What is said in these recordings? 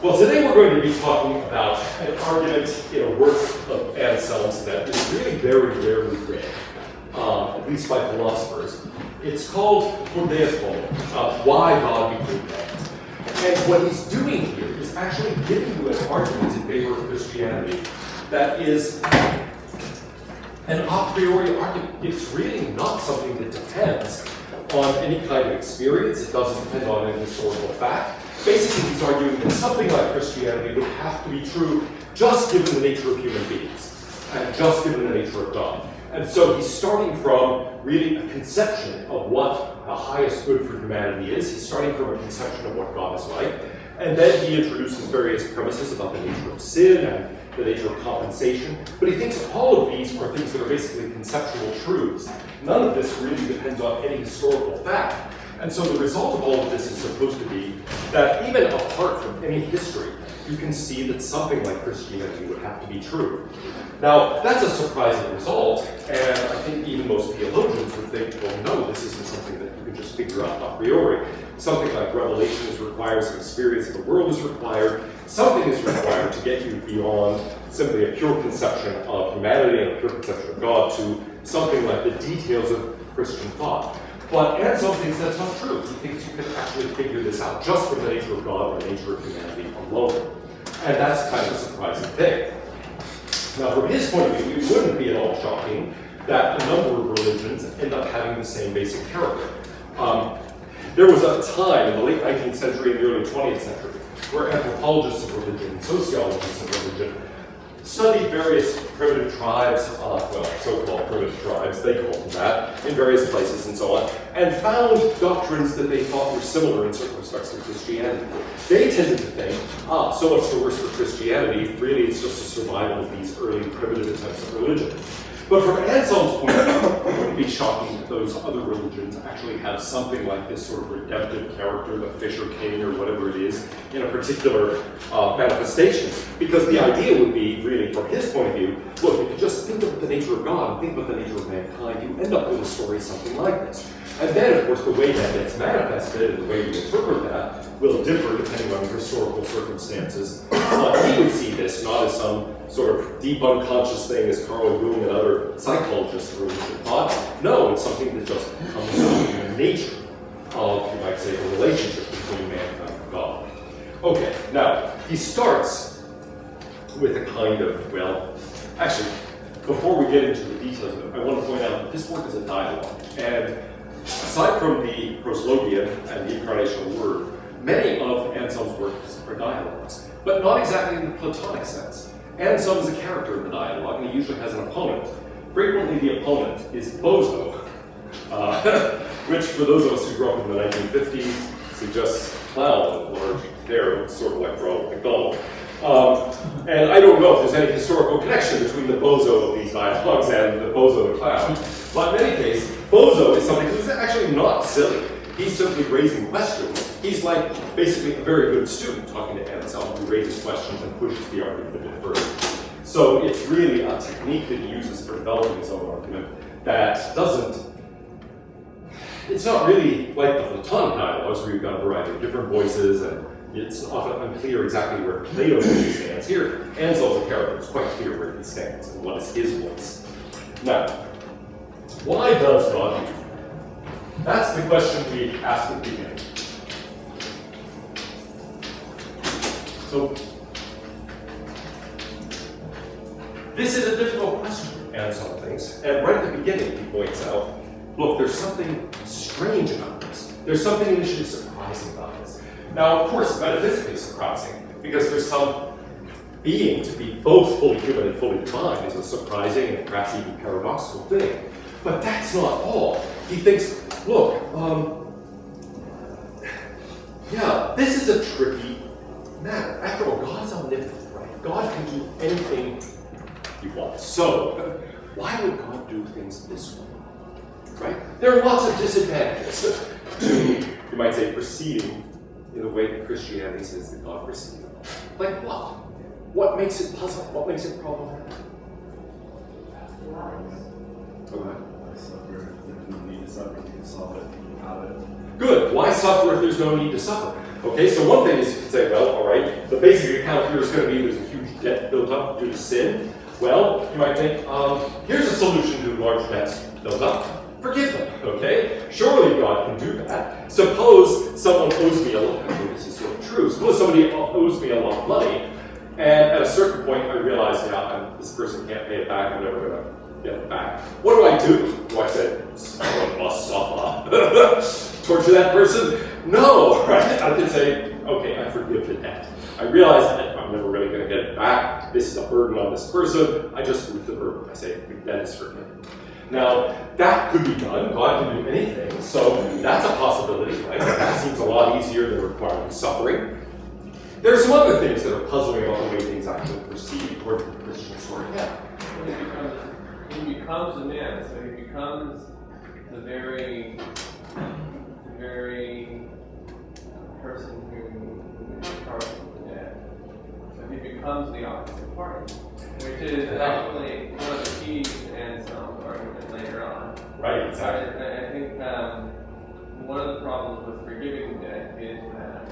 Well, today we're going to be talking about an argument in a work of Anselm's that is really very rarely read, at least by philosophers. It's called Why God Became Man. And what he's doing here is actually giving you an argument in favor of Christianity that is an a priori argument. It's really not something that depends on any kind of experience. It doesn't depend on any historical fact. Basically, he's arguing that something like Christianity would have to be true just given the nature of human beings and just given the nature of God. And so he's starting from really a conception of what the highest good for humanity is. He's starting from a conception of what God is like. And then he introduces various premises about the nature of sin and the nature of compensation. But he thinks all of these are things that are basically conceptual truths. None of this really depends on any historical fact. And so the result of all of this is supposed to be that even apart from any history, you can see that something like Christianity would have to be true. Now, that's a surprising result, and I think even most theologians would think, well, no, this isn't something that you can just figure out a priori. Something like revelation is required, some experience of the world is required, something is required to get you beyond simply a pure conception of humanity and a pure conception of God to something like the details of Christian thought. But Anselm thinks that's not true. He thinks you can actually figure this out just from the nature of God or the nature of humanity alone. And that's kind of a surprising thing. Now, from his point of view, it wouldn't be at all shocking that a number of religions end up having the same basic character. There was a time in the late 19th century and the early 20th century where anthropologists of religion and sociologists of religion studied various primitive tribes, so-called primitive tribes, they call them that, in various places and so on, and found doctrines that they thought were similar in certain respects to Christianity. They tended to think, so much the worse for Christianity, really it's just a survival of these early primitive attempts at religion. But from Anselm's point of view, it wouldn't be shocking that those other religions actually have something like this sort of redemptive character, the Fisher King or whatever it is, in a particular manifestation. Because the idea would be, really, from his point of view, look, if you just think about the nature of God and think about the nature of mankind, you end up with a story something like this. And then, of course, the way that gets manifested and the way you interpret that will differ depending on historical circumstances. He would see this not as some sort of deep unconscious thing as Carl Jung and other psychologists of religion thought. No, it's something that just comes from the nature of, you might say, the relationship between mankind and God. Okay, now, he starts with a kind of, actually, before we get into the details of it, I want to point out that this work is a dialogue. And aside from the proslogion and the incarnational word, many of Anselm's works are dialogues, but not exactly in the Platonic sense. Anselm is a character in the dialogue, and he usually has an opponent. Frequently, the opponent is Bozo, which, for those of us who grew up in the 1950s, suggests clown with large hair, sort of like Ronald McDonald. And I don't know if there's any historical connection between the Bozo of these dialogues and the Bozo the clown. But in any case, Bozo is somebody who's actually not silly. He's simply raising questions. He's like basically a very good student talking to Anselm who raises questions and pushes the argument a bit further. So it's really a technique that he uses for developing his own argument that it's not really like the Platonic dialogues where you've got a variety of different voices and it's often unclear exactly where Plato stands. Here, Anselm's a character. It's quite clear where he stands and what is his voice. Now, why does God do? That's the question we ask at the beginning. So, this is a difficult question, Anselm thinks, and right at the beginning he points out, look, there's something strange about this. There's something initially surprising about this. Now, of course, metaphysically surprising, because there's some being to be both fully human and fully divine is a surprising and perhaps even paradoxical thing. But that's not all. He thinks, look, this is a tricky matter. After all, God is omnipotent, right? God can do anything he wants. So, why would God do things this way? Right? There are lots of disadvantages to, you might say, proceeding in the way that Christianity says that God proceeded. Like what? What makes it puzzling? What makes it problematic? Okay. Suffer if there's no need to suffer, you can solve it, you have it. Good. Why suffer if there's no need to suffer? Okay, so one thing is you could say, well, all right, the basic account here is going to be there's a huge debt built up due to sin. Well, you might think, here's a solution to large debts built up. Forgive them, okay? Surely God can do that. Suppose someone owes me a lot, actually this is sort of true. Suppose somebody owes me a lot of money, and at a certain point I realize, this person can't pay it back, I'm never going to get it back. What do? Do I say, someone must suffer? Torture that person? No, right? I can say, okay, I forgive the debt. I realize that I'm never really going to get it back. This is a burden on this person. I just move the burden. I say, the debt is forgiven. Now, that could be done. God can do anything. So that's a possibility, right? That seems a lot easier than requiring suffering. There are some other things that are puzzling about the way things actually proceed according to the Christian story. Yeah. He becomes a man, so he becomes the very person who is charged with the dead. So he becomes the opposite party, which is actually one of the keys to Anselm's argument later on. Right, exactly. I think one of the problems with forgiving the dead is that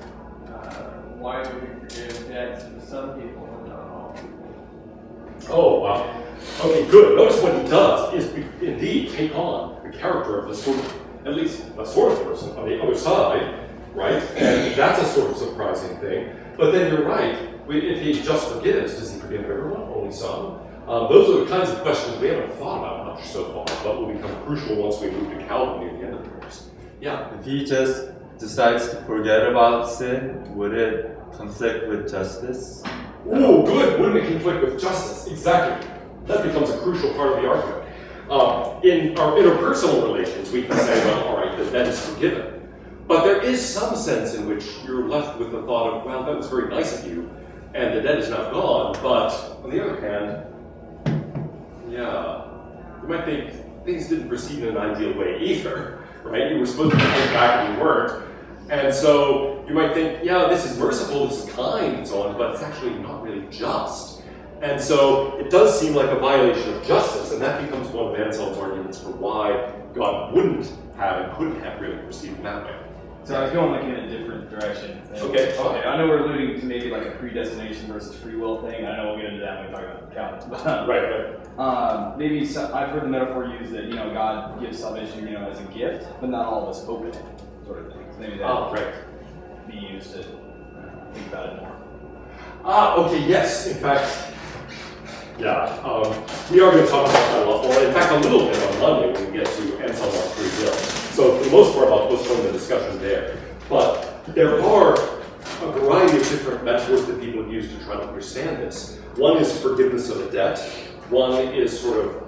why would we forgive debts to some people and not all people? Oh, wow. Okay, good. Notice what he does is indeed take on the character of the sort of, at least a sort of person on the other side, right? And that's a sort of surprising thing. But then you're right. If he just forgives, does he forgive everyone? Only some? Those are the kinds of questions we haven't thought about much so far, but will become crucial once we move to Calvin near the end of the course. Yeah? If he just decides to forget about sin, would it conflict with justice? Oh, good. Wouldn't it conflict with justice? Exactly. That becomes a crucial part of the argument. In our interpersonal relations, we can say, well, all right, the debt is forgiven. But there is some sense in which you're left with the thought of, well, that was very nice of you, and the debt is now gone. But on the other hand, you might think things didn't proceed in an ideal way either, right? You were supposed to pay back and you weren't. And so you might think, this is merciful, this is kind, and so on, but it's actually not really just. And so it does seem like a violation of justice, and that becomes one of Anselm's arguments for why God wouldn't have and couldn't have really proceeded that way. So I was going like in a different direction. Okay. I know we're alluding to maybe like a predestination versus free will thing. I know we'll get into that when we talk about Calvin. Right. Maybe I've heard the metaphor used that God gives salvation as a gift, but not all of us open it, sort of thing. So maybe that be used to think about it more. Okay, yes. In fact, we are going to talk about that a lot more. In fact, a little bit on Monday when we get to Anselm on free will. So for the most part, I'll postpone the discussion there. But there are a variety of different metaphors that people use to try to understand this. One is forgiveness of a debt. One is sort of,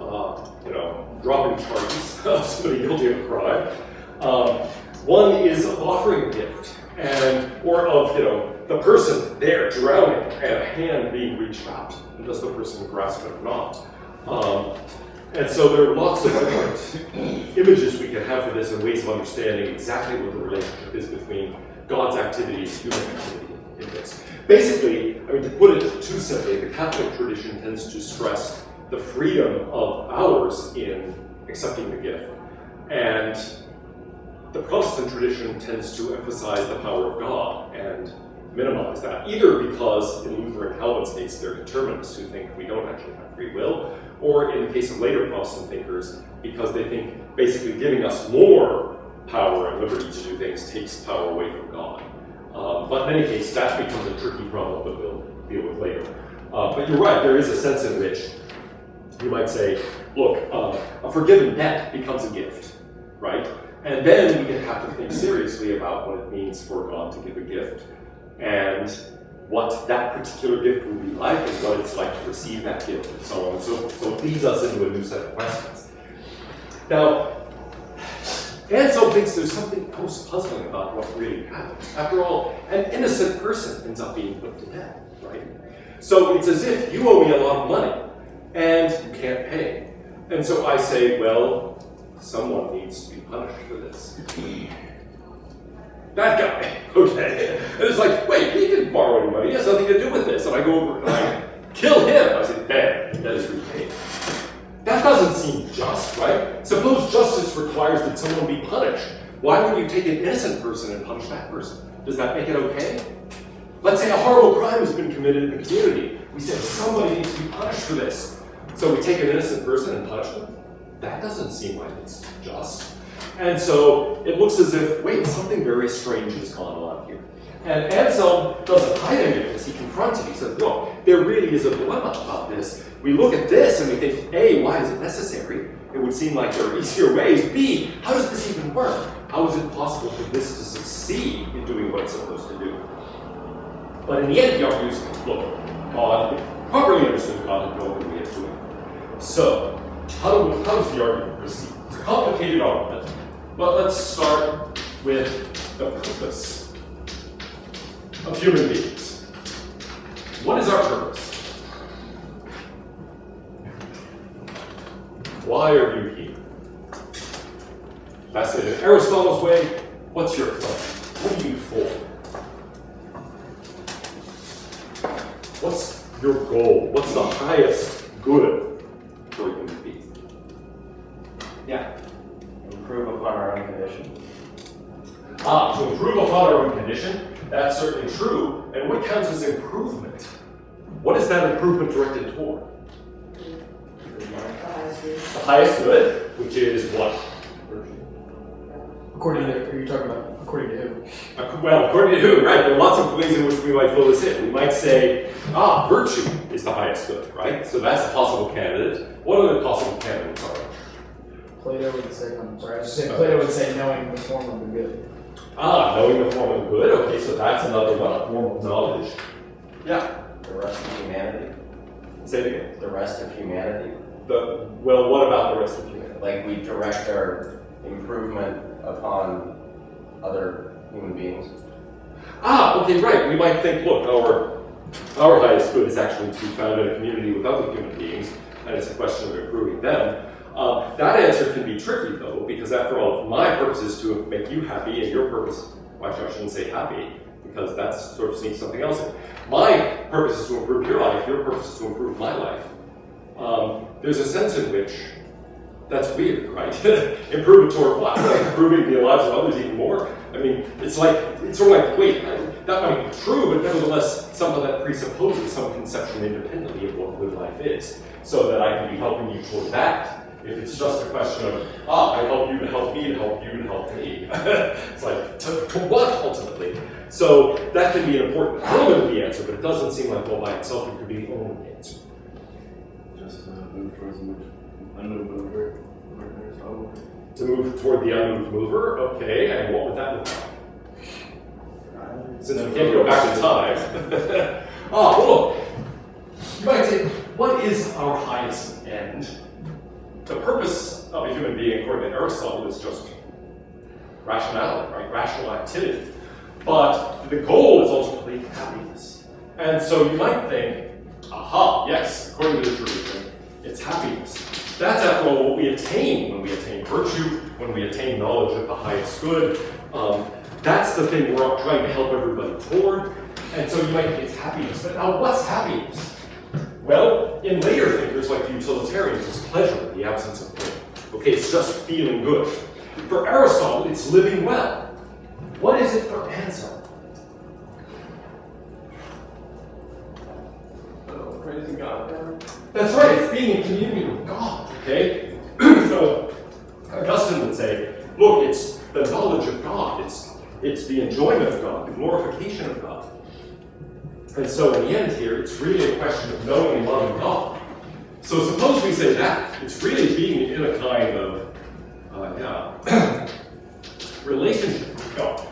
dropping charges of somebody guilty of a crime. One is of offering a gift, or of, the person there drowning and a hand being reached out. And does the person grasp it or not? And so there are lots of different images we can have for this and ways of understanding exactly what the relationship is between God's activity and human activity in this. Basically, to put it too simply, the Catholic tradition tends to stress the freedom of ours in accepting the gift. And the Protestant tradition tends to emphasize the power of God and minimize that, either because in Luther and Calvin's case, they're determinists who think we don't actually have free will, or in the case of later Protestant thinkers, because they think basically giving us more power and liberty to do things takes power away from God. But in any case, that becomes a tricky problem that we'll deal with later. But you're right, there is a sense in which you might say, look, a forgiven debt becomes a gift, right? And then we have to think seriously about what it means for God to give a gift, and what that particular gift will be like, and what it's like to receive that gift, and so on and so forth. So it leads us into a new set of questions. Now, Anselm thinks there's something most puzzling about what really happens. After all, an innocent person ends up being put to death, right? So it's as if you owe me a lot of money, and you can't pay. And so I say, well, someone needs to be punished for this. That guy, okay. And it's like, wait, he didn't borrow any money, he has nothing to do with this. And I go over and I kill him. I say, bam, that is repaid. That doesn't seem just, right? Suppose justice requires that someone be punished Why would you take an innocent person and punish that person? Does that make it okay? Let's say a horrible crime has been committed in the community. We say somebody needs to be punished for this. So we take an innocent person and punish them? That doesn't seem like it's just. And so it looks as if, wait, something very strange has gone on here. And Anselm doesn't hide any of this. He confronts it. He says, look, there really is a dilemma about this. We look at this and we think, A, why is it necessary? It would seem like there are easier ways. B, how does this even work? How is it possible for this to succeed in doing what it's supposed to do? But in the end, he argues, look, God, properly understood, God had no other way of doing it. So, how does the argument proceed? It's a complicated argument, but let's start with the purpose of human beings. What is our purpose? Why are you here? That's it. In Aristotle's way, what's your plan? What are you for? What's your goal? What's the highest good for a human being? Yeah. Improve upon our own condition. To improve upon our own condition, that's certainly true. And what counts as improvement? What is that improvement directed toward? The highest good, which is what? According to, are you talking about according to who? Well, according to who, right? There are lots of ways in which we might fill this in. We might say, virtue is the highest good, right? So that's a possible candidate. What other possible candidates are there? Plato would say, I'm sorry, I was just saying, Plato would say knowing the form of the good. Knowing the form of good. Okay, so that's another one, a form of knowledge. Yeah. The rest of humanity. Say it again. The rest of humanity. Well, what about the rest of humanity? Like we direct our improvement upon other human beings. Okay, right. We might think, look, our highest good is actually to found in a community with other human beings, and it's a question of improving them. That answer can be tricky, though, because after all, if my purpose is to make you happy, and your purpose, actually I shouldn't say happy, because that sort of sneaks something else in. My purpose is to improve your life, your purpose is to improve my life. There's a sense in which that's weird, right? Improvement toward what? Improving the lives of others even more? I mean, it's sort of like, wait, that might be true, but nevertheless, somehow that presupposes some conception independently of what good life is, so that I can be helping you toward that. If it's just a question of, I help you to help me to help you to help me. It's like, to what, ultimately? So that can be an important element of the answer, but it doesn't seem like, well, by itself, it could be the only answer. Just move towards the unmoved mover. To move toward the unmoved mover, okay, and what would that look like? Since we can't go back in time. Well, you might say, what is our highest end? The purpose of a human being, according to Aristotle, is just rationality, right? Rational activity. But the goal is ultimately happiness. And so you might think, yes, according to the tradition, it's happiness. That's, after all, what we attain when we attain virtue, when we attain knowledge of the highest good. That's the thing we're trying to help everybody toward. And so you might think it's happiness. But now, what's happiness? Well, in later thinkers like the utilitarians, it's pleasure in the absence of pain. Okay, it's just feeling good. For Aristotle, it's living well. What is it for Anselm? Praising God. That's right, it's being in communion with God, okay? So, Augustine would say, look, it's the knowledge of God, it's the enjoyment of God, the glorification of God. And so in the end here, it's really a question of knowing and loving God. So suppose we say that, it's really being in a kind of, relationship with God.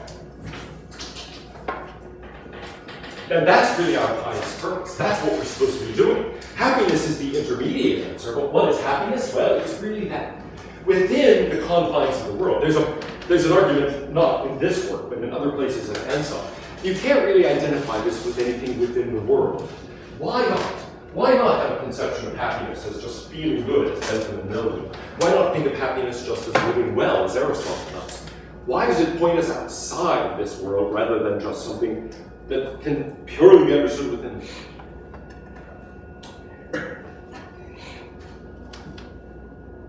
And that's really our highest purpose. That's what we're supposed to be doing. Happiness is the intermediate answer, but what is happiness? Well, it's really that. Within the confines of the world, there's an argument, not in this work, but in other places at Anselm. You can't really identify this with anything within the world. Why not? Why not have a conception of happiness as just feeling good, as Bentham and Mill do? Why not think of happiness just as living well, as Aristotle does? Why does it point us outside of this world rather than just something that can purely be understood within it?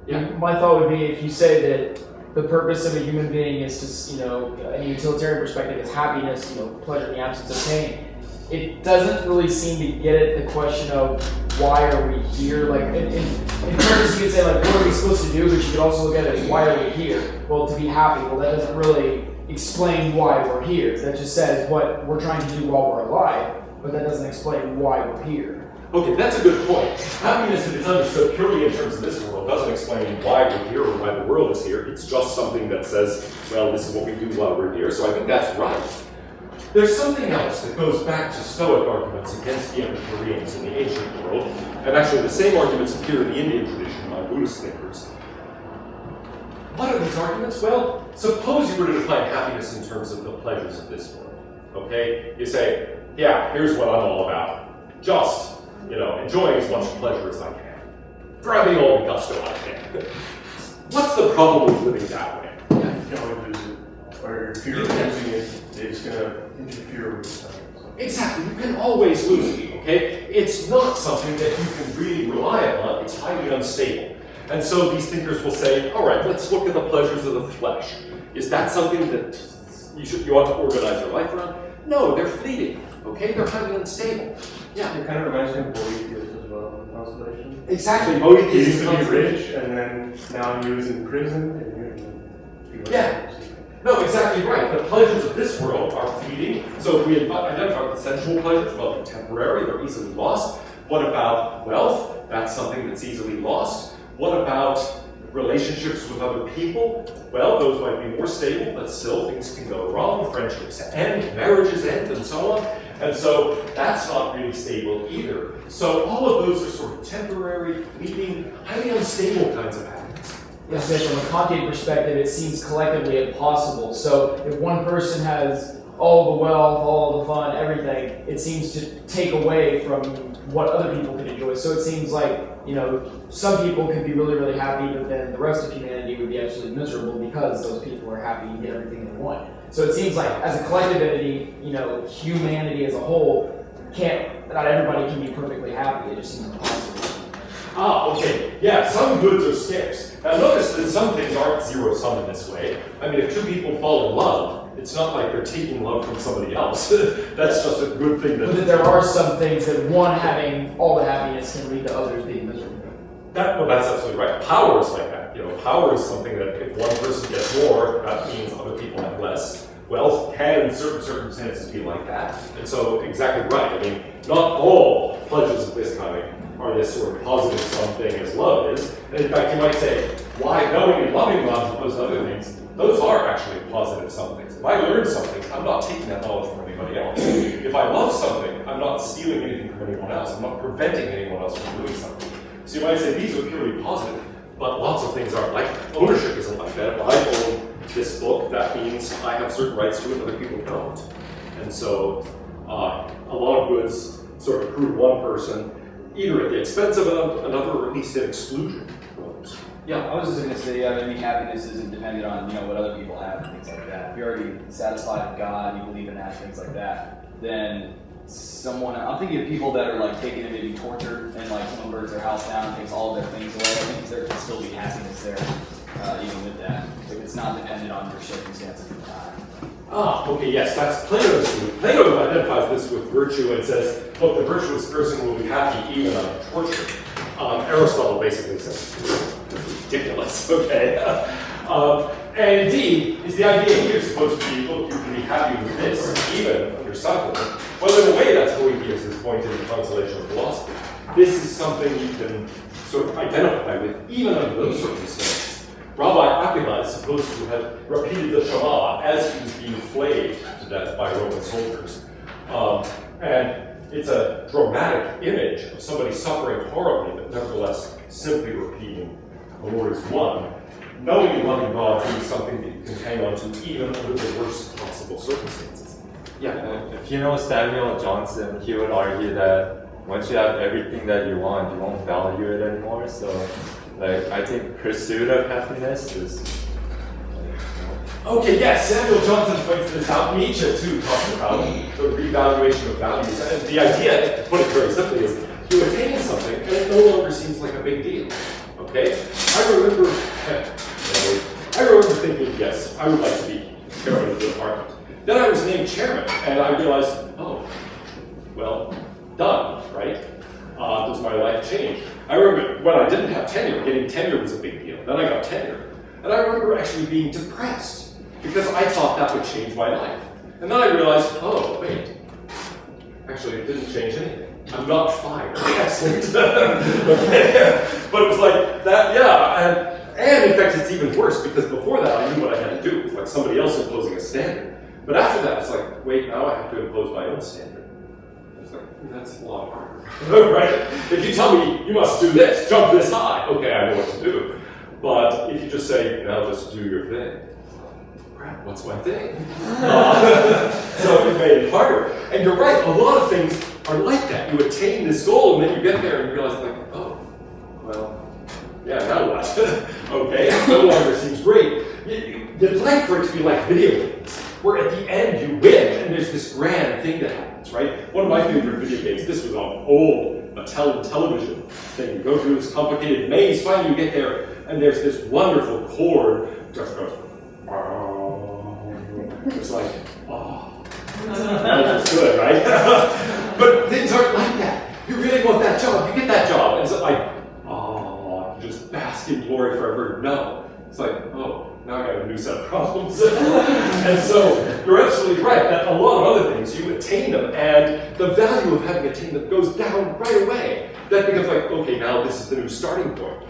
Yeah. My thought would be if you say that the purpose of a human being is to, in a utilitarian perspective, is happiness, pleasure in the absence of pain. It doesn't really seem to get at the question of why are we here. Like in purpose, you could say like, what are we supposed to do? But you could also look at it as why are we here? Well, to be happy. Well, that doesn't really explain why we're here. That just says what we're trying to do while we're alive, but that doesn't explain why we're here. Okay, that's a good point. Happiness, if it's understood purely in terms of this world, doesn't explain why we're here or why the world is here. It's just something that says, well, this is what we do while we're here. So I think that's right. There's something else that goes back to Stoic arguments against the Epicureans in the ancient world, and actually the same arguments appear in the Indian tradition by Buddhist thinkers. What are these arguments? Well, suppose you were to define happiness in terms of the pleasures of this world. Okay? You say, yeah, here's what I'm all about. Just enjoying as much pleasure as I can. Grabbing all the gusto I can. What's the problem with living that way? You can only lose it. Or if you're losing it, it's going to interfere with something. Exactly. You can always lose it, okay? It's not something that you can really rely upon. It's highly unstable. And so these thinkers will say, all right, let's look at the pleasures of the flesh. Is that something that you ought to organize your life around? No, they're fleeting, okay? They're highly unstable. Yeah. It kind of reminds me of Boethius as well, in Constellation. Exactly. He Boethius used to be is rich, and then now he was in prison, and yeah. No, exactly right. The pleasures of this world are fleeting. So if we identify with sensual pleasures, well, they're temporary, they're easily lost. What about wealth? That's something that's easily lost. What about relationships with other people? Well, those might be more stable, but still things can go wrong. Friendships end, marriages end, and so on. And so that's not really stable either. So all of those are sort of temporary, fleeting, highly unstable kinds of happiness. Yes, so from a Kantian perspective, it seems collectively impossible. So if one person has all the wealth, all the fun, everything, it seems to take away from what other people can enjoy. So it seems like, some people could be really, really happy, but then the rest of humanity would be absolutely miserable because those people are happy and get everything they want. So it seems like as a collective entity, humanity as a whole not everybody can be perfectly happy. It just seems impossible. Okay. Yeah, some goods are scarce. Now notice that some things aren't zero-sum in this way. I mean, if two people fall in love, it's not like they're taking love from somebody else. That's just a good thing. But there are some things that one having all the happiness can lead to others being miserable. That's absolutely right. Power is like that. Power is something that if one person gets more, that means other people have less. Wealth can, in certain circumstances, be like that. And so, exactly right. I mean, not all pleasures of this kind are this sort of positive something as love is. And in fact, you might say, why knowing and loving love as opposed to other things, those are actually positive somethings. If I learn something, I'm not taking that knowledge from anybody else. If I love something, I'm not stealing anything from anyone else. I'm not preventing anyone else from doing something. So you might say these are purely positive, but lots of things aren't like that. Ownership isn't like that. If I own this book, that means I have certain rights to it other people don't. And so a lot of goods sort of accrue to one person, either at the expense of another or at least an exclusion of others. Yeah, I was just going to say, maybe happiness isn't dependent on, what other people have and things like that. If you're already satisfied with God, you believe in that, things like that, then I'm thinking of people that are like taken and maybe tortured and like someone burns their house down and takes all of their things away. I think there can still be happiness there, even with that. Like it's not dependent on your circumstances at the time. Okay, yes, that's Plato's view. Plato identifies this with virtue and says, look, the virtuous person will be happy even under torture. Aristotle basically says, it's ridiculous, okay? And indeed, is the idea here supposed to be, look, you can be happy with this, even under suffering. Well, in a way, that's Boethius' point in the Consolation of Philosophy. This is something you can sort of identify with, even under those circumstances. Rabbi Akiva is supposed to have repeated the Shema as he was being flayed to death by Roman soldiers. And it's a dramatic image of somebody suffering horribly, but nevertheless simply repeating, the Lord is one. Knowing and loving God is something that you can hang on to even under the worst possible circumstances. Yeah, if you know Samuel Johnson, he would argue that once you have everything that you want, you won't value it anymore. So, I think pursuit of happiness is. Okay, yes, Samuel Johnson points this out. Nietzsche, too, talks about the revaluation of values. And the idea, to put it very simply, is you attain something and it no longer seems like a big deal. Okay? I remember thinking, yes, I would like to be chairman of the department. Then I was named chairman, and I realized, oh, well, done, right? Does my life change? I remember when I didn't have tenure, getting tenure was a big deal. Then I got tenure. And I remember actually being depressed because I thought that would change my life. And then I realized, oh, wait, actually it didn't change anything. I'm not fired. Excellent. Okay. But it was like that, yeah. And in fact, it's even worse because before that, I knew what I had to do. It was like somebody else imposing a standard. But after that, it's like, wait, now I have to impose my own standard. It's like, that's a lot harder, right? If you tell me, you must do this, jump this high, okay, I know what to do. But if you just say, now just do your thing, crap, what's my thing? So it made it harder. And you're right, a lot of things are like that. You attain this goal, and then you get there and you realize, like, oh, well, yeah, now what? Okay, it no longer seems great. You'd like for it to be like video games, where at the end you win, and there's this grand thing that happens, right? One of my favorite video games, this was an old television thing. You go through this complicated maze, finally you get there, and there's this wonderful chord just goes, it's like, oh, that's good, right? But things aren't like that. You really want that job, you get that job, and it's like, oh, just bask in glory forever. No, it's like, oh, now I got a new set of problems. And so, you're absolutely right that a lot of other things, you attain them, and the value of having attained them goes down right away. That becomes like, okay, now this is the new starting point.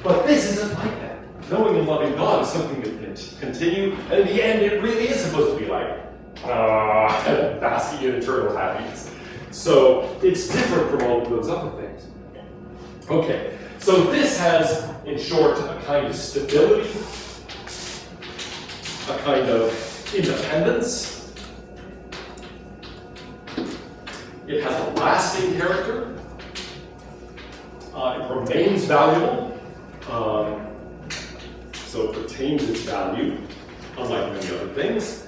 But this isn't like that. Knowing and loving God is something that can continue, and in the end, it really is supposed to be like, basking in eternal happiness. So, it's different from all of those other things. Okay, so this has, in short, a kind of stability, a kind of independence. It has a lasting character. It remains valuable. So it retains its value, unlike many other things.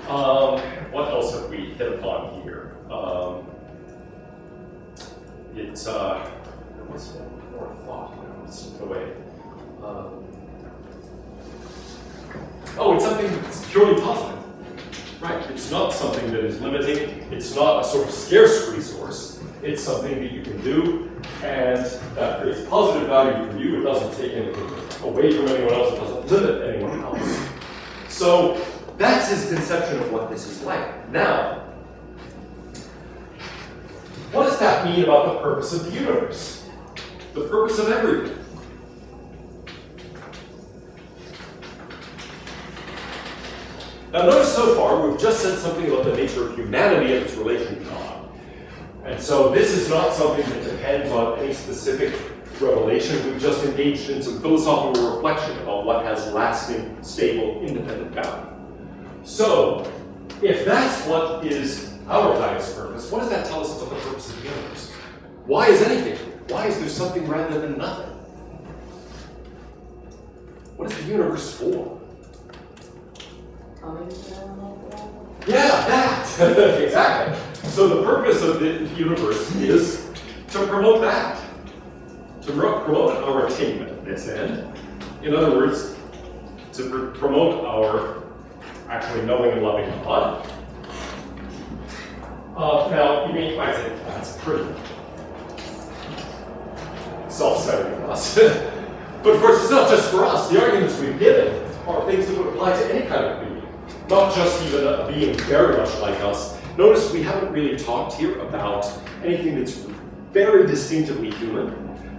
What else have we hit upon here? It's, there was one more thought when I was away. Oh, it's something that's purely positive. Right, it's not something that is limiting. It's not a sort of scarce resource. It's something that you can do, and that creates positive value for you. It doesn't take anything away from anyone else. It doesn't limit anyone else. So that's his conception of what this is like. Now, what does that mean about the purpose of the universe? The purpose of everything? Now notice so far, we've just said something about the nature of humanity and its relation to God. And so this is not something that depends on any specific revelation. We've just engaged in some philosophical reflection about what has lasting, stable, independent value. So, if that's what is our highest purpose, what does that tell us about the purpose of the universe? Why is anything? Why is there something rather than nothing? What is the universe for? Yeah, that! Exactly. So the purpose of the universe is to promote that. To promote our attainment of this end. In other words, to promote our actually knowing and loving God. Now, you may might say, that's pretty self-centered of us. But of course, it's not just for us. The arguments we've given are things that would apply to any kind of being. Not just even a being very much like us. Notice we haven't really talked here about anything that's very distinctively human.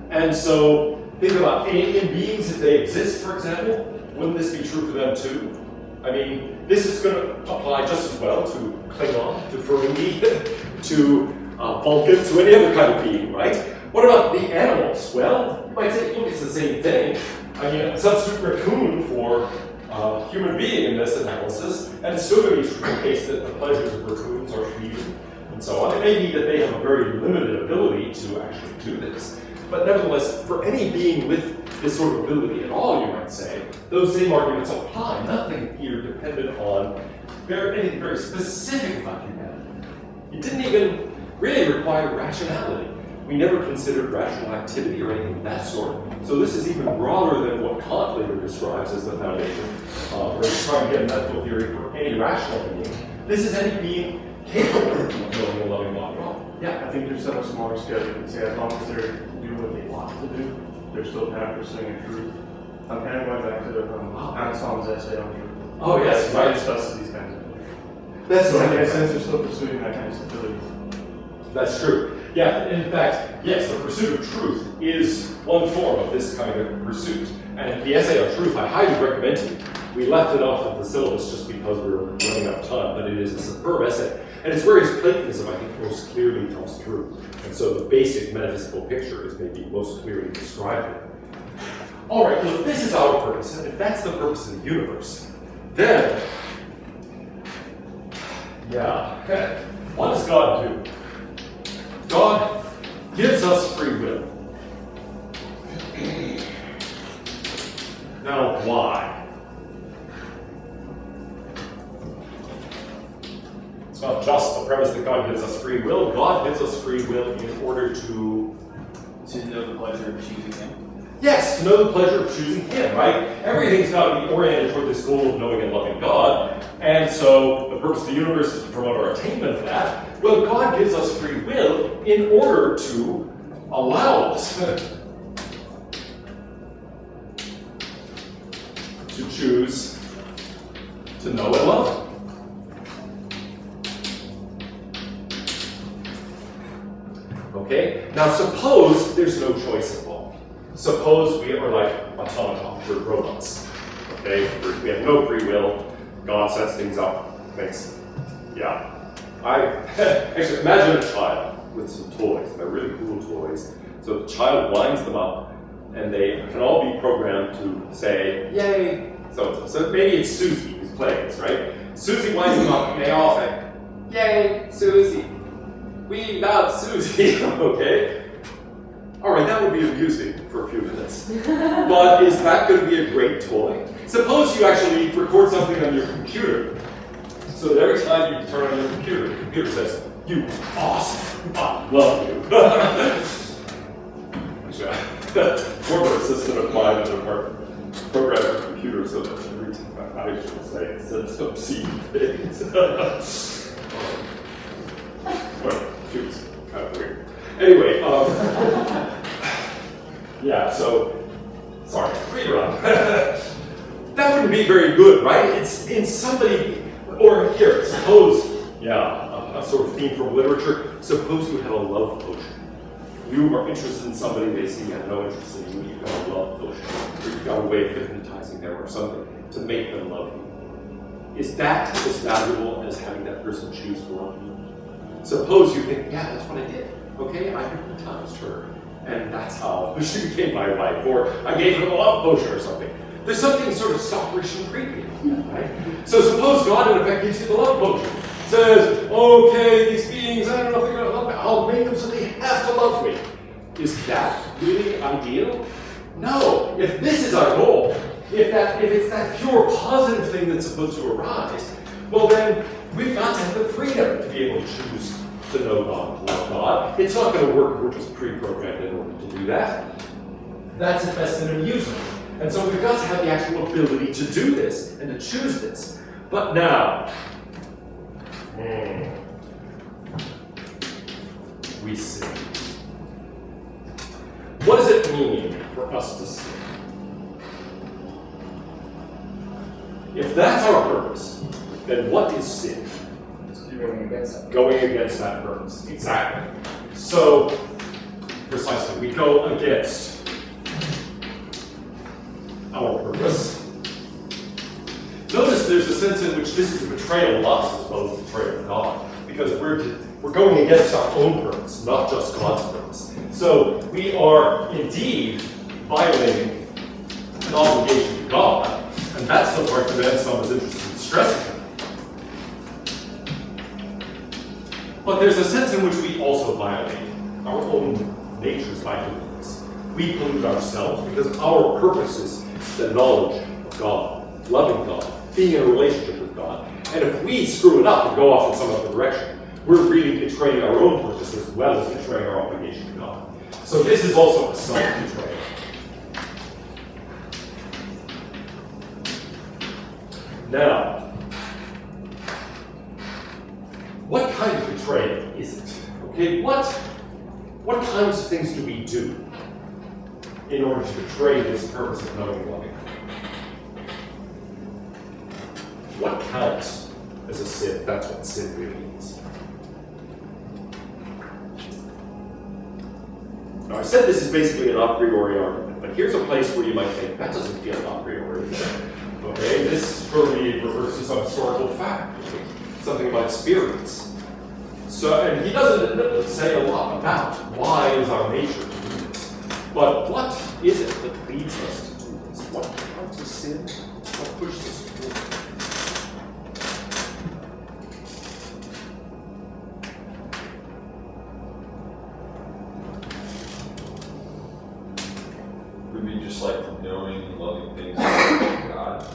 And so think about alien beings, if they exist, for example. Wouldn't this be true for them too? I mean, this is going to apply just as well to Klingon, to Ferengi, to Vulcan, to any other kind of being, right? What about the animals? Well, you might say, look, it's the same thing. I mean, substitute raccoon for human being in this analysis, and it's still going to be true in the case that the pleasures of raccoons are fleeting, and so on. It may be that they have a very limited ability to actually do this, but nevertheless, for any being with this sort of ability at all, you might say, those same arguments apply. Nothing here depended on anything very specific about humanity. It didn't even really require rationality. We never considered rational activity or anything of that sort. So this is even broader than what Kant later describes as the foundation, or trying to get a medical theory for any rational being. This is any being capable of knowing and loving God. Yeah, I think there's some smaller scale you can say as long as they're doing what they want to do, they're still kind of pursuing a truth. I'm kind of going back to Anselm's essay on truth. Oh, yes, right. He discusses these kinds of things. That's So right. in a sense, they're still pursuing that kind of stability. That's true. Yeah, in fact, yes, the pursuit of truth is one form of this kind of pursuit. And the essay on truth, I highly recommend to you. We left it off of the syllabus just because we were running out of time, but it is a superb essay. And its various Platonism, I think, most clearly comes through. And so the basic metaphysical picture is maybe most clearly described here. All right, well, if this is our purpose, and if that's the purpose of the universe, then, yeah, what does God do? God gives us free will. Now, why? It's not just the premise that God gives us free will. God gives us free will in order to know the pleasure of choosing Him. Yes, to know the pleasure of choosing Him, right? Everything's got to be oriented toward this goal of knowing and loving God. And so the purpose of the universe is to promote our attainment of that. Well, God gives us free will in order to allow us to choose to know and love Him. Okay? Now suppose there's no choice involved. Suppose we are like automatons, we're robots. Okay? We have no free will. God sets things up, makes, yeah. Actually, imagine a child with some toys. They're really cool toys. So the child winds them up, and they can all be programmed to say, yay, so-and-so. So maybe it's Susie who's playing this, right? Susie winds them up, and they all say, yay, Susie. We love Susie, okay? All right, that would be amusing for a few minutes. But is that going to be a great toy? Suppose you actually record something on your computer, so that every time you turn on your computer, the computer says, you awesome, I love you. Former assistant of mine at the department programmed a computer so that every time I should say it said some obscene things. Well, she was kind of weird. Anyway, yeah, so, sorry, rerun. That wouldn't be very good, right? It's in somebody, or here, suppose, a sort of theme from literature, suppose you had a love potion. You are interested in somebody, they see you have no interest in you, you've got a love potion, or you've got a way of hypnotizing them or something to make them love you. Is that as valuable as having that person choose to love you? Suppose you think, yeah, that's what I did. Okay, I hypnotized her, and that's how she became my wife, or I gave her a love potion or something. There's something sort of stalkerish and creepy about that, right? So suppose God, in effect, gives you the love potion. Says, okay, these beings, I don't know if they're going to love me. I'll make them so they have to love me. Is that really ideal? No. If this is our goal, if it's that pure positive thing that's supposed to arise, well then, we've got to have the freedom to be able to choose to know God, to love God. It's not going to work if we're just pre-programmed in order to do that. That's at best an amusement. And so we've got to have the actual ability to do this and to choose this. But now, we sin. What does it mean for us to sin? If that's our purpose, then what is sin? Going against that purpose. Exactly. So, precisely, we go against our purpose. Notice there's a sense in which this is a betrayal of us as well as a betrayal of God, because we're going against our own purpose, not just God's purpose. So we are indeed violating an obligation to God, and that's the part that Anselm is interested in stressing. But there's a sense in which we also violate our own natures by doing this. We pollute ourselves because our purpose is the knowledge of God, loving God, being in a relationship with God. And if we screw it up and go off in some other direction, we're really betraying our own purpose as well as betraying our obligation to God. So this is also a self-betrayal. Now, what kind of betrayal is it? Okay, what kinds of things do we do in order to betray this purpose of knowing and loving? What counts as a sin? That's what sin really means. Now, I said this is basically an a priori argument, but here's a place where you might think, that doesn't feel a priori. Okay, this surely refers to some historical fact, something about experience. So, and he doesn't say a lot about why is our nature to do this. But what is it that leads us to do this? What counts as sin? What pushes us to do it? Would be just like knowing and loving things other than God.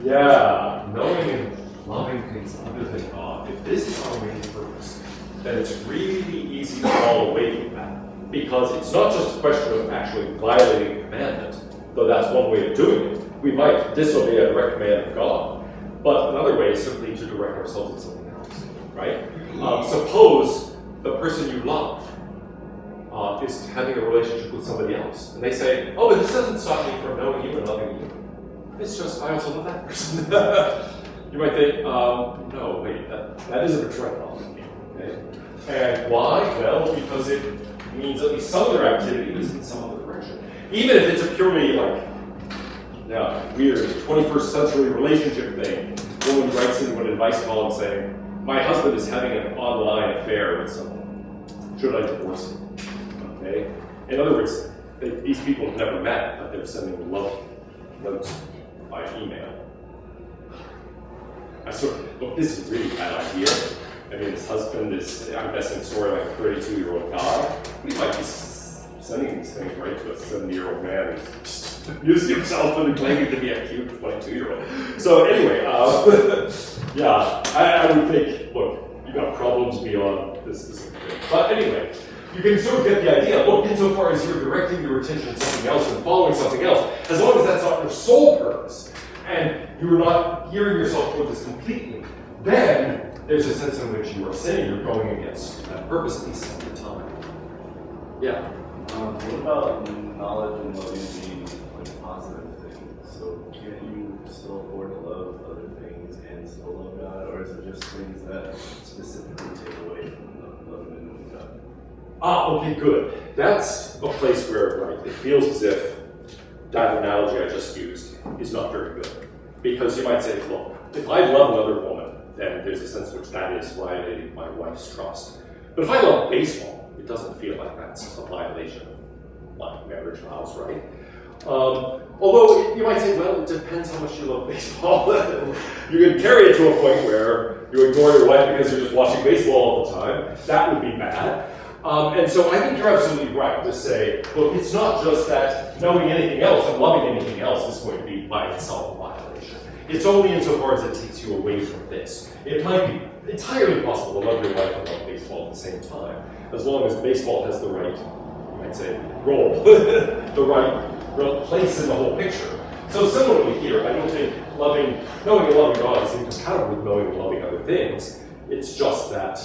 Yeah, knowing and loving things other than God. If this is our main purpose, then it's really easy to fall away from that. Because it's not just a question of actually violating a commandment, though that's one way of doing it. We might disobey a direct command of God, but another way is simply to direct ourselves at something else, right? Suppose the person you love is having a relationship with somebody else, and they say, oh, but this doesn't stop me from knowing you and loving you. It's just, I also love that person. You might think, no, wait, that is a betrayal. Okay? And why? Well, because it means at least some of their activities in some other direction. Even if it's a purely weird 21st century relationship thing. Woman writes into an advice column saying, my husband is having an online affair with someone. Should I divorce him? Okay? In other words, these people have never met, but they're sending love notes by email. Look, this is a really bad idea. I mean, his husband is, I'm guessing, sort of like a 32-year-old guy. He might be sending these things right to a 70-year-old man who's just using himself and claiming to be a cute 22-year-old. So anyway, yeah, I would think, look, you've got problems beyond this specific thing. But anyway, you can sort of get the idea. Look, insofar as you're directing your attention to something else and following something else, as long as that's not your sole purpose, and you're not gearing yourself toward this completely, then there's a sense in which you are sinning, you're going against that purpose at least some of the time. Yeah. What about knowledge and loving being like positive things? So can you still afford to love other things and still love God, or is it just things that specifically take away from loving and knowing God? Okay, good. That's a place where, right, it feels as if that analogy I just used is not very good. Because you might say, well, if I love another woman, then there's a sense in which that is violating my wife's trust. But if I love baseball, it doesn't feel like that's a violation of my marriage vows, right? Although you might say, well, it depends how much you love baseball. You can carry it to a point where you ignore your wife because you're just watching baseball all the time. That would be bad. And so I think you're absolutely right to say, look, it's not just that knowing anything else and loving anything else is going to be by itself a violation. It's only insofar as it takes you away from this. It might be entirely possible to love your wife and love baseball at the same time, as long as baseball has the right, you might say, role, the right place in the whole picture. So similarly here, I don't think knowing and loving God is incompatible with knowing and loving other things. It's just that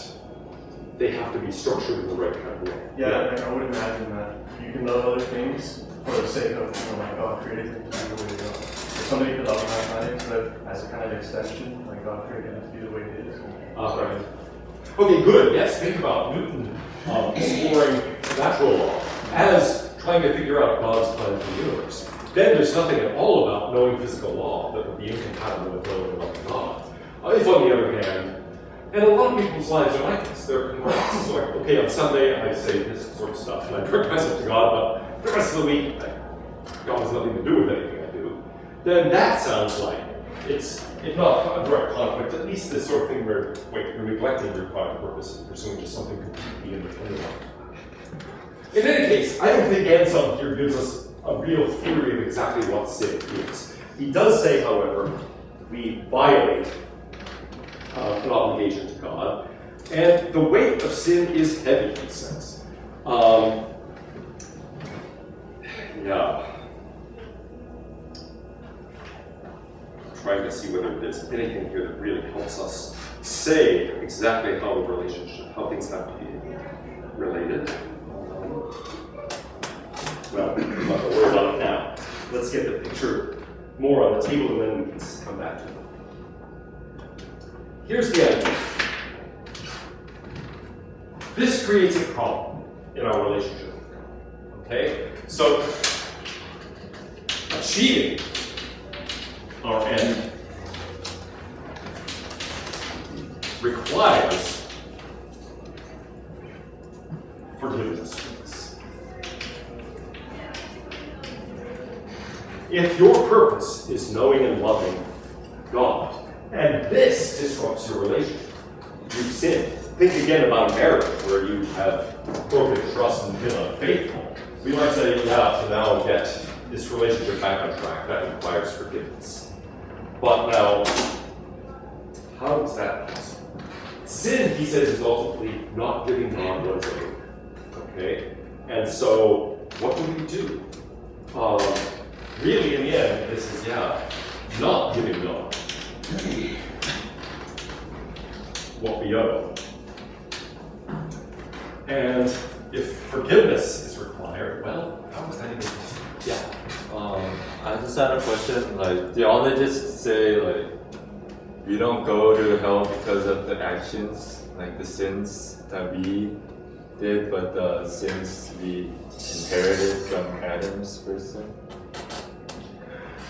they have to be structured in the right kind of way. Yeah, I would imagine that you can love other things for the sake of, like God created it to be the way they are. If somebody could love mathematics, but as a kind of extension, like God created it to be the way it is. Right. Okay, good. Yes, think about Newton exploring natural law as trying to figure out God's plan for the universe. Then there's nothing at all about knowing physical law that would be incompatible with knowing and loving God. If on the other hand, and a lot of people's lives are like this. They're converts. So like, okay, on Sunday I say this sort of stuff and I direct myself to God, but the rest of the week, God has nothing to do with anything I do. Then that sounds like it's, if not a direct conflict, at least this sort of thing where you're neglecting your private purpose and pursuing just something completely independent of it. In any case, I don't think Anselm here gives us a real theory of exactly what sin is. He does say, however, we violate an obligation to God, And the weight of sin is heavy, he says. Yeah. I'm trying to see whether there's anything here that really helps us say exactly how the relationship, how things have to be related. Well, I'm not going to worry about it now. Let's get the picture more on the table and then we can come back to it. Here's the idea. This creates a problem in our relationship with God. Okay? So, achieving our end requires forgiveness. If your purpose is knowing and loving God, and this disrupts your relationship, you've sinned. Think again about marriage, where you have broken trust and been unfaithful. We might say, yeah, to now get this relationship back on track, that requires forgiveness. But now, how is that possible? Sin, he says, is ultimately not giving God what is owed. Okay? And so, what do? Really, in the end, this is, not giving God what we owe. And if forgiveness is required, well, how is that even possible? Yeah. I just had a question. Like, do y'all just say like, we don't go to hell because of the actions, like the sins that we did, but the sins we inherited from Adam's person?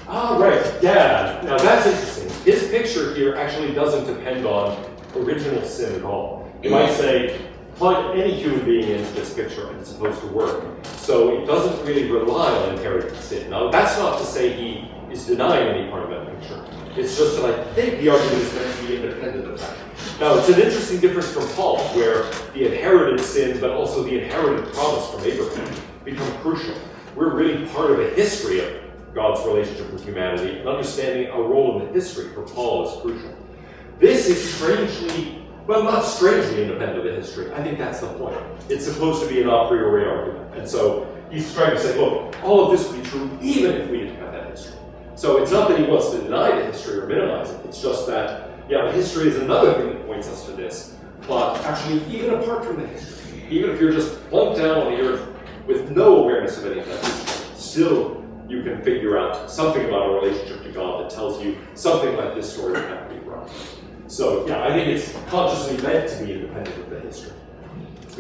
Ah, right, yeah. Now that's interesting. His picture here actually doesn't depend on original sin at all. You might say, plug any human being into this picture and it's supposed to work. So it doesn't really rely on inherited sin. Now that's not to say he is denying any part of that picture. It's just that I think the argument is meant to be independent of that. Now it's an interesting difference from Paul, where the inherited sin, but also the inherited promise from Abraham become crucial. We're really part of a history of God's relationship with humanity, and understanding our role in the history for Paul is crucial. This is strangely, well, not strangely independent of the history. I think that's the point. It's supposed to be an a priori argument. And so he's trying to say, look, all of this would be true even if we didn't have that history. So it's not that he wants to deny the history or minimize it. It's just that, yeah, history is another thing that points us to this. But actually, even apart from the history, even if you're just plunked down on the earth with no awareness of any of that history, still you can figure out something about a relationship to God that tells you something like this story would have to be right. So, yeah, I think it's consciously meant to be independent of the history.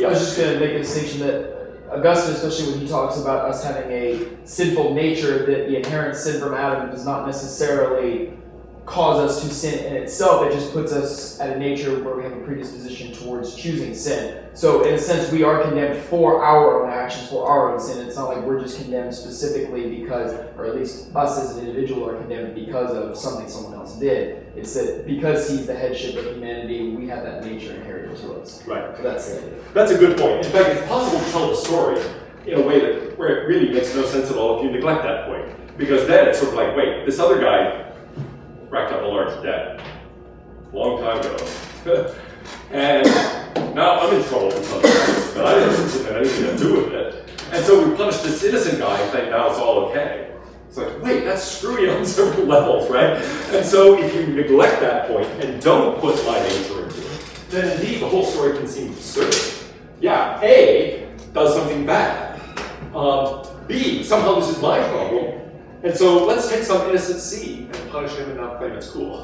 I was just going to make a distinction that Augustine, especially when he talks about us having a sinful nature, that the inherent sin from Adam does not necessarily cause us to sin in itself. It just puts us at a nature where we have a predisposition towards choosing sin. So in a sense, we are condemned for our own actions, for our own sin. It's not like we're just condemned specifically because, or at least us as an individual are condemned because of something someone else did. It's that because he's the headship of humanity, we have that nature inherited to us. Right. So that's a good point. In fact, it's possible to tell the story in a way that where it really makes no sense at all if you neglect that point. Because then it's sort of like, wait, this other guy racked up a large debt a long time ago. And now I'm in trouble because of this, but I didn't have anything to do with it. And so we punish this innocent guy and think now it's all okay. It's like, wait, that's screwy on several levels, right? And so if you neglect that point and don't put my nature into it, then indeed the whole story can seem absurd. Yeah, A does something bad. B, somehow this is my problem. And so let's take some innocent C and punish him and not claim it's cool.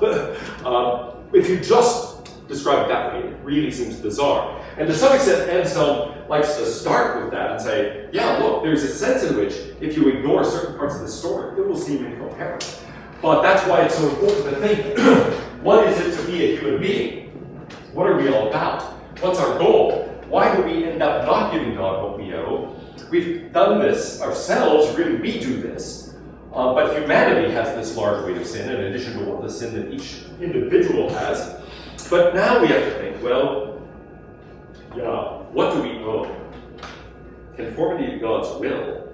If you just describe it that way, it really seems bizarre. And to some extent, Anselm likes to start with that and say, yeah, look, there's a sense in which if you ignore certain parts of the story, it will seem incoherent. But that's why it's so important to think, what is it to be a human being? What are we all about? What's our goal? Why do we end up not giving God what we owe? We've done this ourselves, really we do this. But humanity has this large weight of sin in addition to what the sin that each individual has. But now we have to think, well, yeah, what do we owe? Conformity to God's will,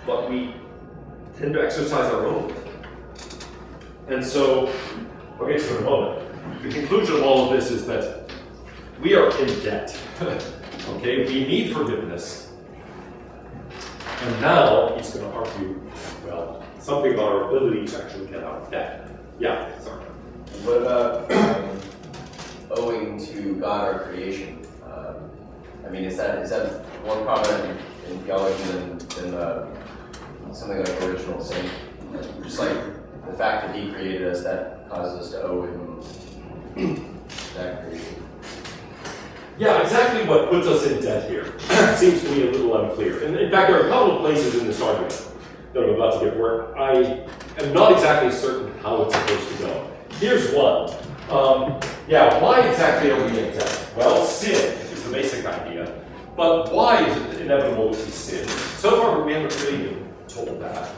but we tend to exercise our own will. And so, okay, so in a moment, the conclusion of all of this is that we are in debt. Okay, we need forgiveness. And now he's going to argue, well, something about our ability to actually get out of debt. Yeah, sorry. What about owing to God or creation? I mean, is that more common in theology than something like original sin? Just like the fact that He created us, that causes us to owe Him that creation. Yeah, exactly what puts us in debt here seems to me a little unclear. And in fact, there are a couple of places in this argument that I'm about to give where I am not exactly certain how it's supposed to go. Here's one. Why exactly are we in debt? Well, sin is the basic idea. But why is it inevitable that we sin? So far, we haven't really been told that.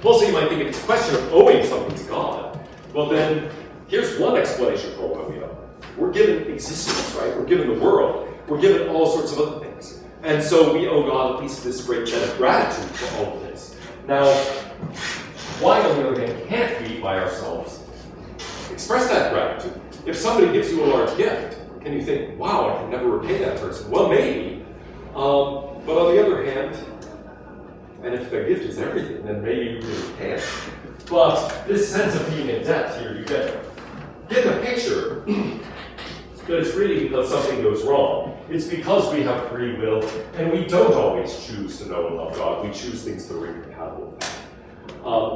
Also, you might think if it's a question of owing something to God, well then, here's one explanation for why we owe. We're given existence, right? We're given the world. We're given all sorts of other things. And so we owe God at least this great debt of gratitude for all of this. Now, why on the other hand can't we, by ourselves, express that gratitude? If somebody gives you a large gift, can you think, wow, I can never repay that person? Well, maybe. But on the other hand, and if their gift is everything, then maybe you really can't. But this sense of being in debt here, you get the picture that it's really because something goes wrong. It's because we have free will, and we don't always choose to know and love God. We choose things that are incompatible with that.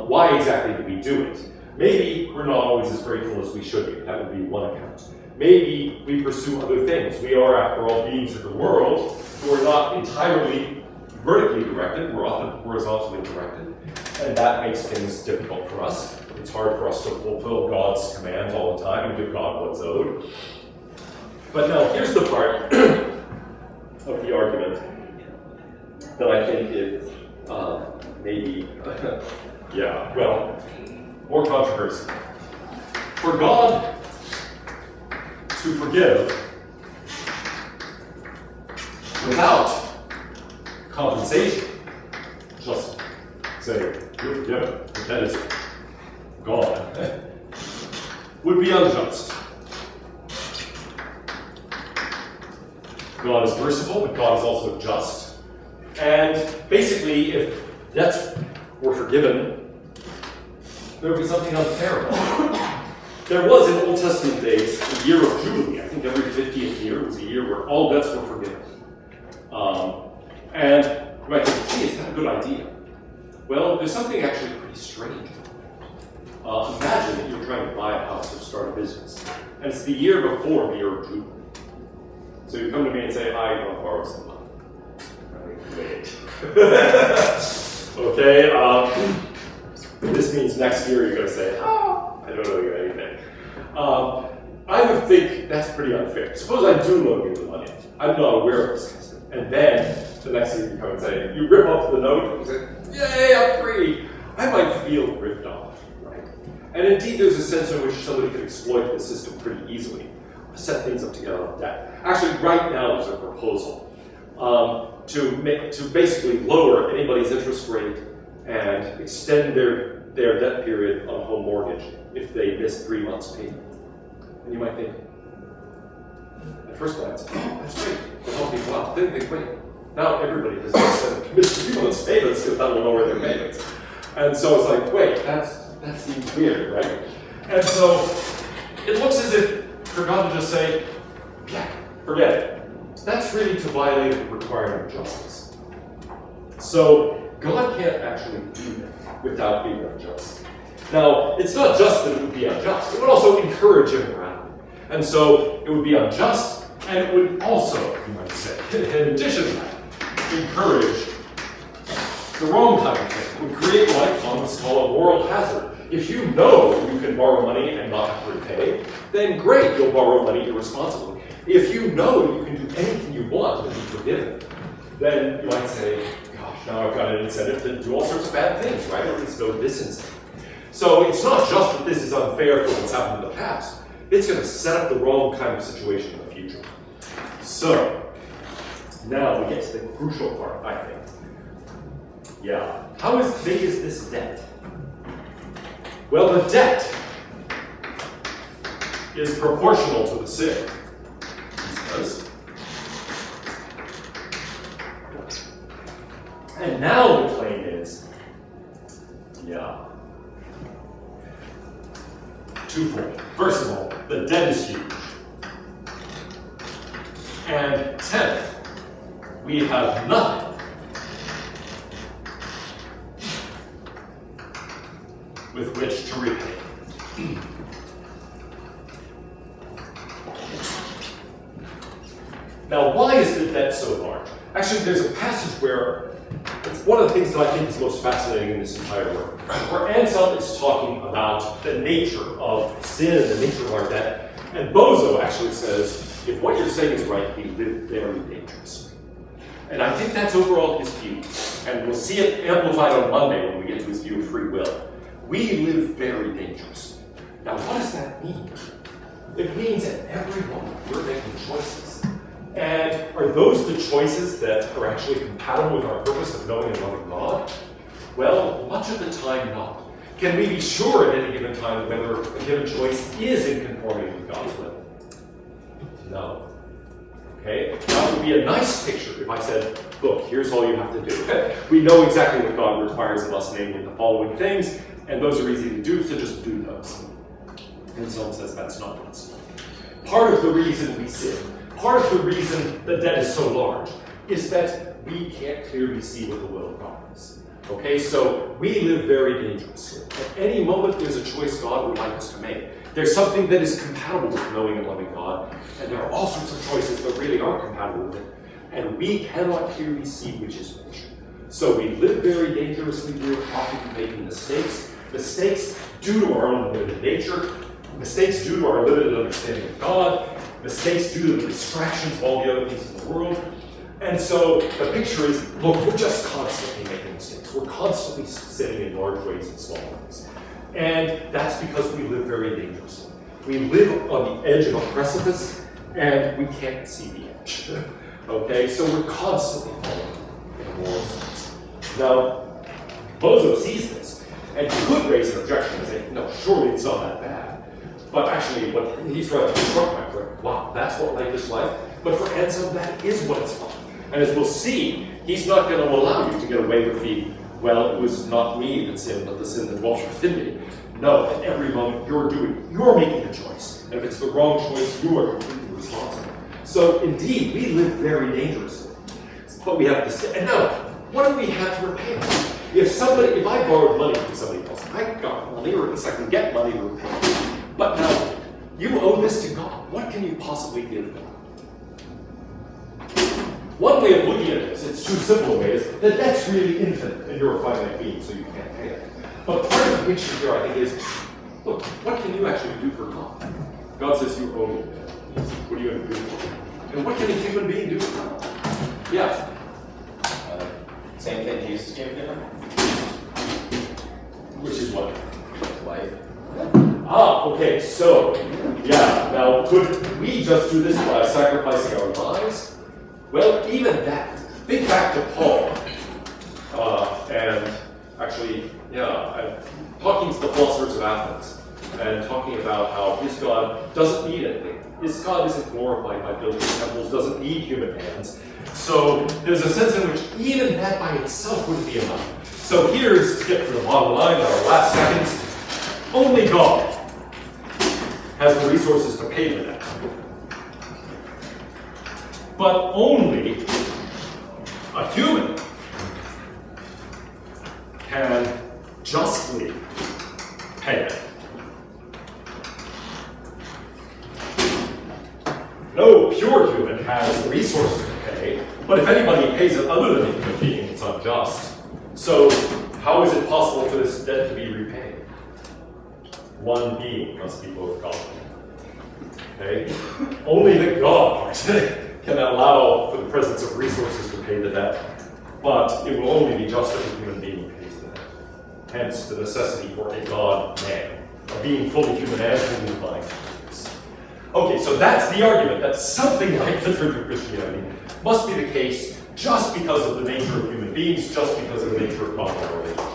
Why exactly do we do it? Maybe we're not always as grateful as we should be. That would be one account. Maybe we pursue other things. We are, after all, beings of the world who are not entirely vertically directed. We're often horizontally directed. And that makes things difficult for us. It's hard for us to fulfill God's commands all the time and give God what's owed. But now, here's the part of the argument that I think is maybe, more controversial. For God to forgive without compensation, just say, you're forgiven, that is God, would be unjust. God is merciful, but God is also just. And basically, if debts were forgiven, there would be something unfair about it. There was in Old Testament days a year of Jubilee. I think every 50th year was a year where all debts were forgiven. And you might think, gee, is that a good idea? Well, there's something actually pretty strange. Imagine that you're trying to buy a house or start a business, and it's the year before the year of Jubilee. So you come to me and say, I want to borrow some money. Wait. Okay, this means next year you're going to say, I don't owe you anything. I would think that's pretty unfair. Suppose I do loan you the money. I'm not aware of this custom. And then the next year you come and say, you rip off the note and say, yay, I'm free. I might feel ripped off, right? And indeed, there's a sense in which somebody could exploit the system pretty easily, set things up to get out of debt. Actually, right now there's a proposal to basically lower anybody's interest rate and extend their debt period on a home mortgage if they miss 3 months payment. And you might think, at first glance, oh, that's great, we'll help people out. Then think, wait, now everybody has missed 3 months payments because that will lower their payments. And so it's like, wait, that seems weird, right? And so it looks as if for God to just say, yeah, forget it. That's really to violate the requirement of justice. So God can't actually do that without being unjust. Now, it's not just that it would be unjust, it would also encourage immorality. And so it would be unjust, and it would also, you might say, in addition to that, encourage the wrong kind of thing. It would create what economists call a moral hazard. If you know you can borrow money and not have to repay, then great, you'll borrow money irresponsibly. If you know you can do anything you want and be forgiven, then you might say, gosh, now I've got an incentive to do all sorts of bad things, right? Or at least go this incentive. So it's not just that this is unfair for what's happened in the past. It's going to set up the wrong kind of situation in the future. So, now we get to the crucial part, I think. Yeah. How big is this debt? Well, the debt is proportional to the sin. says. And now the claim is, yeah, twofold. First of all, the debt is huge. And 10th, we have nothing with which to repay. Now, why is the debt so large? Actually, there's a passage where it's one of the things that I think is most fascinating in this entire work, where Anselm is talking about the nature of sin and the nature of our debt. And Bozo actually says, if what you're saying is right, we live very dangerously. And I think that's overall his view. And we'll see it amplified on Monday when we get to his view of free will. We live very dangerously. Now, what does that mean? It means at every moment we're making choices. And are those the choices that are actually compatible with our purpose of knowing and loving God? Well, much of the time not. Can we be sure at any given time whether a given choice is in conformity with God's will? No. Okay? That would be a nice picture if I said, look, here's all you have to do. We know exactly what God requires of us, namely the following things, and those are easy to do, so just do those. And Anselm says that's not what's. Part of the reason we sin, part of the reason the debt is so large, is that we can't clearly see what the will of God is. Okay, so we live very dangerously. At any moment, there's a choice God would like us to make. There's something that is compatible with knowing and loving God, and there are all sorts of choices that really aren't compatible with it, and we cannot clearly see which is which. So we live very dangerously. We're often making mistakes due to our own limited nature, mistakes due to our limited understanding of God, mistakes due to the distractions of all the other things in the world. And so the picture is, look, we're just constantly making mistakes. We're constantly sinning in large ways and small ways. And that's because we live very dangerously. We live on the edge of a precipice, and we can't see the edge. Okay, so we're constantly falling in a moral sense. Now, Bozo sees this, and he could raise an objection and say, no, surely it's not that bad. But actually, what he's rather struck by, like, wow, that's what life is like. But for Anselm, that is what it's like. And as we'll see, he's not going to allow you to get away with the, well, it was not me that sinned, but the sin that dwelt within me. No, at every moment you're making a choice. And if it's the wrong choice, you are completely responsible. So indeed, we live very dangerously. But we have this, and now, what do we have to repay? If I borrowed money from somebody else, I got money, or at least I can get money to repay. But now, you owe this to God. What can you possibly give God? One way of looking at this, it's two simple ways, that debt's really infinite, and you're a finite being, so you can't pay it. But part of the picture here, I think, is, look, what can you actually do for God? God says you owe me that. What are you going to do for him? And what can a human being do for God? Yeah. Same thing Jesus gave to him? Which is what? Life. Okay, so, yeah, now could we just do this by sacrificing our lives? Well, even that. Think back to Paul. And actually, I'm talking to the philosophers of Athens and talking about how his God doesn't need anything. His God isn't glorified by building temples, doesn't need human hands. So there's a sense in which even that by itself wouldn't be enough. So here's, to get to the bottom line, our last seconds, only God has the resources to pay the debt. But only a human can justly pay it. No pure human has the resources to pay, but if anybody pays it other than a human being, it's unjust. So how is it possible for this debt to be repaid? One being must be both God. Okay? Only the God can allow for the presence of resources to pay the debt, but it will only be just if a human being pays the debt. Hence the necessity for a God-man, a being fully human and fully divine. Okay, so that's the argument that something like the truth of Christianity must be the case just because of the nature of human beings, just because of the nature of God and religion.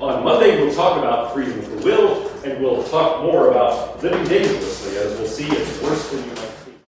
On Monday, we'll talk about freedom of the will, and we'll talk more about living dangerously. As we'll see, it's worse than you might think.